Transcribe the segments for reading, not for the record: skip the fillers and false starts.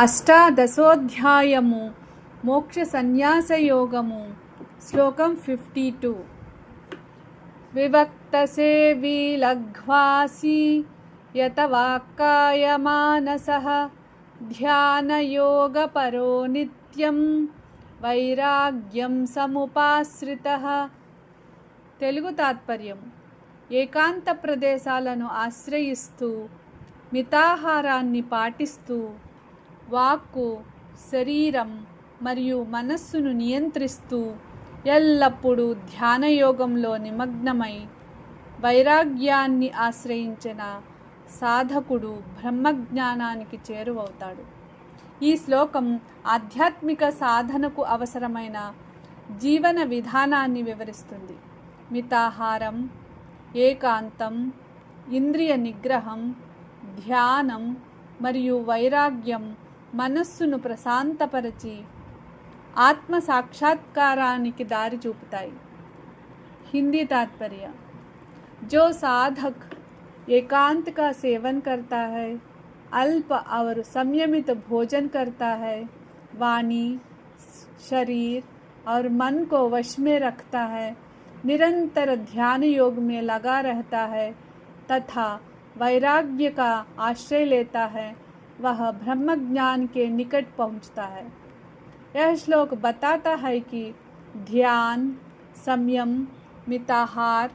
అష్టాదశోధ్యాయము మోక్ష సన్యాసయోగము శ్లోకం 52 వివక్తసేవీ లఘ్వాసి యత వాక్కాయ మానసః ధ్యానయోగపరో నిత్యం వైరాగ్యం సముపాశ్రితః. తెలుగు తాత్పర్యం: ఏకాంత ప్రదేశాలను ఆశ్రయిస్తూ మితాహారాన్ని పాటిస్తూ వాక్కు, శరీరం మరియు మనస్సును నియంత్రిస్తూ ఎల్లప్పుడూ ధ్యానయోగంలో నిమగ్నమై వైరాగ్యాన్ని ఆశ్రయించిన సాధకుడు బ్రహ్మజ్ఞానానికి చేరువవుతాడు. ఈ శ్లోకం ఆధ్యాత్మిక సాధనకు అవసరమైన జీవన విధానాన్ని వివరిస్తుంది. మితాహారం, ఏకాంతం, ఇంద్రియ నిగ్రహం, ధ్యానం మరియు వైరాగ్యం మనస్సును ప్రశాంతపరిచి ఆత్మ సాక్షాత్కారానికి దారి చూపుతాయి. हिंदी तात्पर्य: जो साधक एकांत का सेवन करता है, अल्प और संयमित भोजन करता है, वाणी, शरीर और मन को वश में रखता है, निरंतर ध्यान योग में लगा रहता है तथा वैराग्य का आश्रय लेता है, वह ब्रह्म ज्ञान के निकट पहुँचता है. यह श्लोक बताता है कि ध्यान, संयम, मिताहार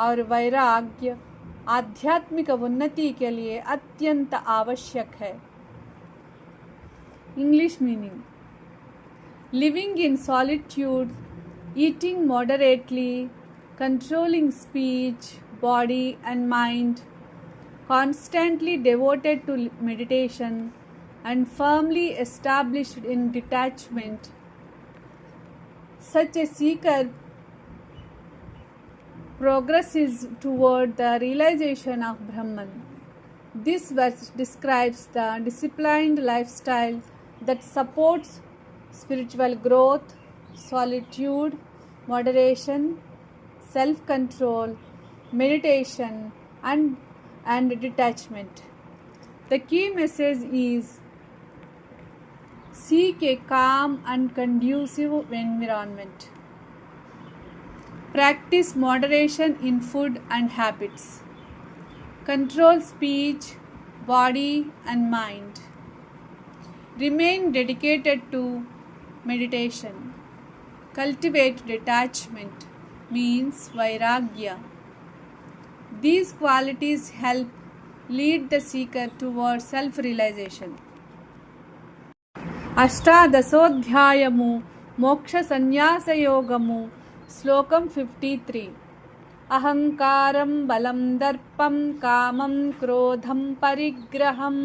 और वैराग्य आध्यात्मिक उन्नति के लिए अत्यंत आवश्यक है. English meaning: living in solitude, eating moderately, controlling speech, body and mind, constantly devoted to meditation and firmly established in detachment. Such a seeker progresses toward the realization of Brahman. This verse describes the disciplined lifestyle that supports spiritual growth, solitude, moderation, self-control, meditation and detachment. The key message is: seek a calm and conducive environment. Practice moderation in food and habits. Control speech, body and mind. Remain dedicated to meditation. Cultivate detachment, means vairagya. These qualities help lead the seeker towards self-realization. అష్టాదశోధ్యాయము మోక్ష సన్యాసయోగము శ్లోకం 53. అహంకారం బలం దర్పం కామం క్రోధం పరిగ్రహం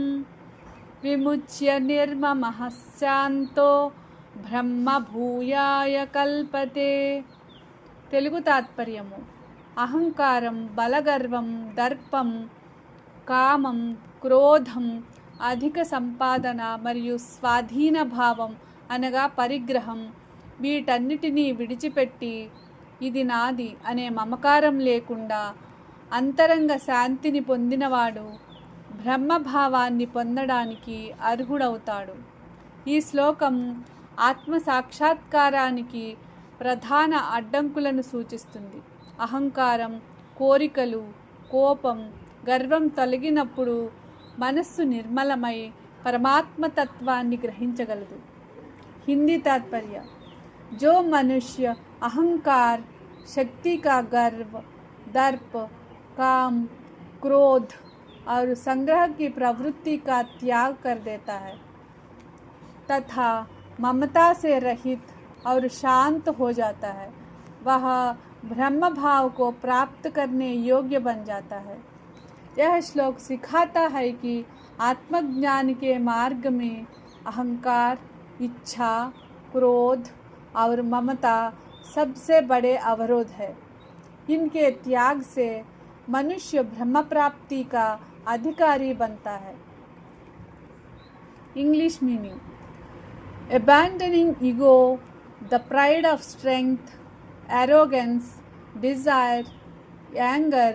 విముచ్య నిర్మమః శాంతో బ్రహ్మభూయాయ కల్పతే. తెలుగు తాత్పర్యము: అహంకారం, బలగర్వం, దర్పం, కామం, క్రోధం, అధిక సంపాదన మరియు స్వాధీన భావం అనగా పరిగ్రహం, వీటన్నిటినీ విడిచిపెట్టి ఇది నాది అనే మమకారం లేకుండా అంతరంగ శాంతిని పొందినవాడు బ్రహ్మభావాన్ని పొందడానికి అర్హుడవుతాడు. ఈ శ్లోకం ఆత్మ సాక్షాత్కారానికి ప్రధాన అడ్డంకులను సూచిస్తుంది. అహంకారం, కోరికలు, కోపం, గర్వం తొలగినప్పుడు మనస్సు నిర్మలమై పరమాత్మతత్వాన్ని గ్రహించగలదు. हिंदी तात्पर्य: जो मनुष्य अहंकार, शक्ति का गर्व, दर्प, काम, क्रोध और संग्रह की प्रवृत्ति का त्याग कर देता है तथा ममता से रहित और शांत हो जाता है, वह ब्रह्म भाव को प्राप्त करने योग्य बन जाता है. यह श्लोक सिखाता है कि आत्मज्ञान के मार्ग में अहंकार, इच्छा, क्रोध और ममता सबसे बड़े अवरोध है. इनके त्याग से मनुष्य ब्रह्म प्राप्ति का अधिकारी बनता है. English meaning: abandoning ego, the pride of strength, arrogance, desire, anger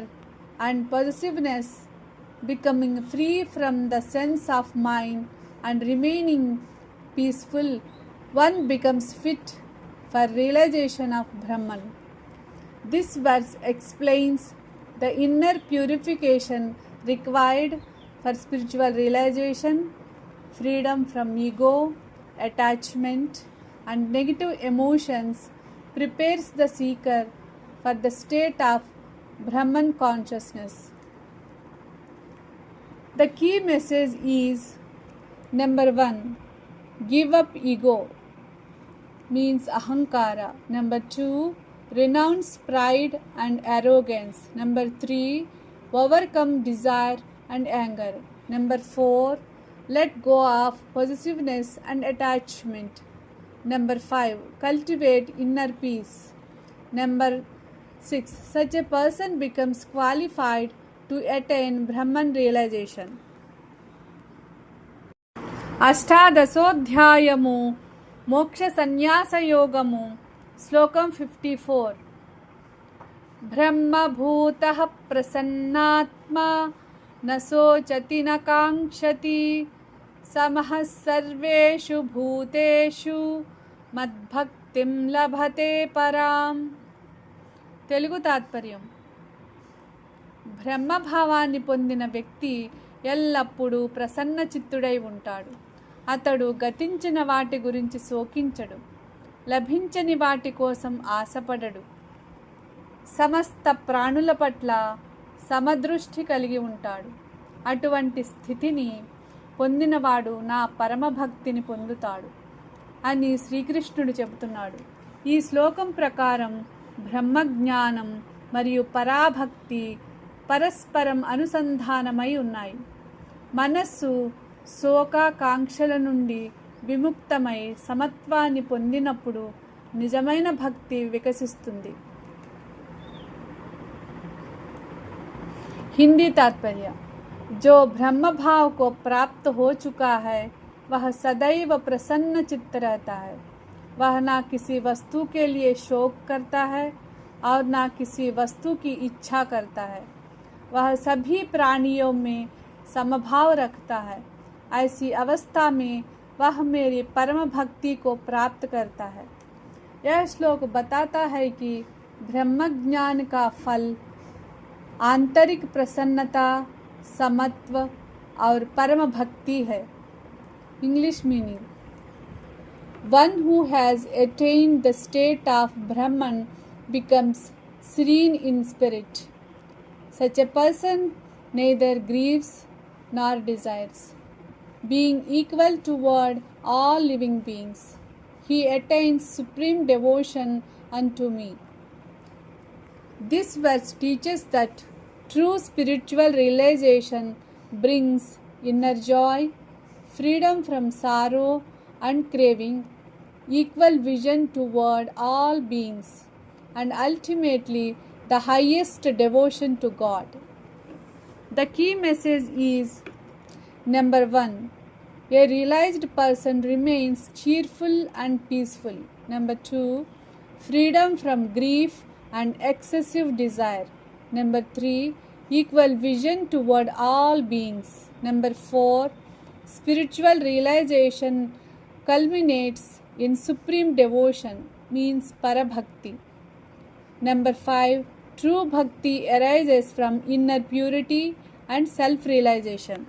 and possessiveness, becoming free from the sense of mine and remaining peaceful, one becomes fit for realization of Brahman. This verse explains the inner purification required for spiritual realization, freedom from ego, attachment, and negative emotions prepares the seeker for the state of Brahman consciousness. The key message is number 1, give up ego, means ahankara. Number 2, renounce pride and arrogance. Number 3, overcome desire and anger. Number 4, let go of possessiveness and attachment. Number 5, cultivate inner peace. Number 6, such a person becomes qualified to attain Brahman realization. అష్టాదశోధ్యాయము మోక్ష సన్యాస యోగము శ్లోకం 54. బ్రహ్మభూతః ప్రసన్నాత్మా న శోచతి న కాంక్షతి సమః సర్వేషు భూతేషు మద్భక్తిం లభతే పరాం. తెలుగు తాత్పర్యం: బ్రహ్మభావాన్ని పొందిన వ్యక్తి ఎల్లప్పుడూ ప్రసన్న చిత్తుడై ఉంటాడు. అతడు గతించిన వాటి గురించి శోకించడు, లభించని వాటి కోసం ఆశపడడు, సమస్త ప్రాణుల పట్ల సమదృష్టి కలిగి ఉంటాడు. అటువంటి స్థితిని పొందినవాడు నా పరమభక్తిని పొందుతాడు అని శ్రీకృష్ణుడు చెబుతున్నాడు. ఈ శ్లోకం ప్రకారం బ్రహ్మజ్ఞానం మరియు పరాభక్తి పరస్పరం అనుసంధానమై ఉన్నాయి. మనస్సు శోకాకాంక్షల నుండి విముక్తమై సమత్వాన్ని పొందినప్పుడు నిజమైన భక్తి వికసిస్తుంది. हिंदी तात्पर्य: जो ब्रह्म भाव को प्राप्त हो चुका है वह सदैव प्रसन्न चित्त रहता है. वह ना किसी वस्तु के लिए शोक करता है और ना किसी वस्तु की इच्छा करता है. वह सभी प्राणियों में समभाव रखता है. ऐसी अवस्था में वह मेरी परम भक्ति को प्राप्त करता है. यह श्लोक बताता है कि ब्रह्म ज्ञान का फल आंतरिक प्रसन्नता, समत्व और परम भक्ति है. English meaning: one who has attained the state of Brahman becomes serene in spirit. Such a person neither grieves nor desires, being equal toward all living beings. He attains supreme devotion unto me. This verse teaches that true spiritual realization brings inner joy, freedom from sorrow and craving, equal vision toward all beings, and ultimately the highest devotion to God. The key message is number 1, a realized person remains cheerful and peaceful. Number 2, freedom from grief and excessive desire. Number 3, equal vision toward all beings. Number 4, spiritual realization culminates in supreme devotion, means parabhakti. Number 5, true bhakti arises from inner purity and self-realization.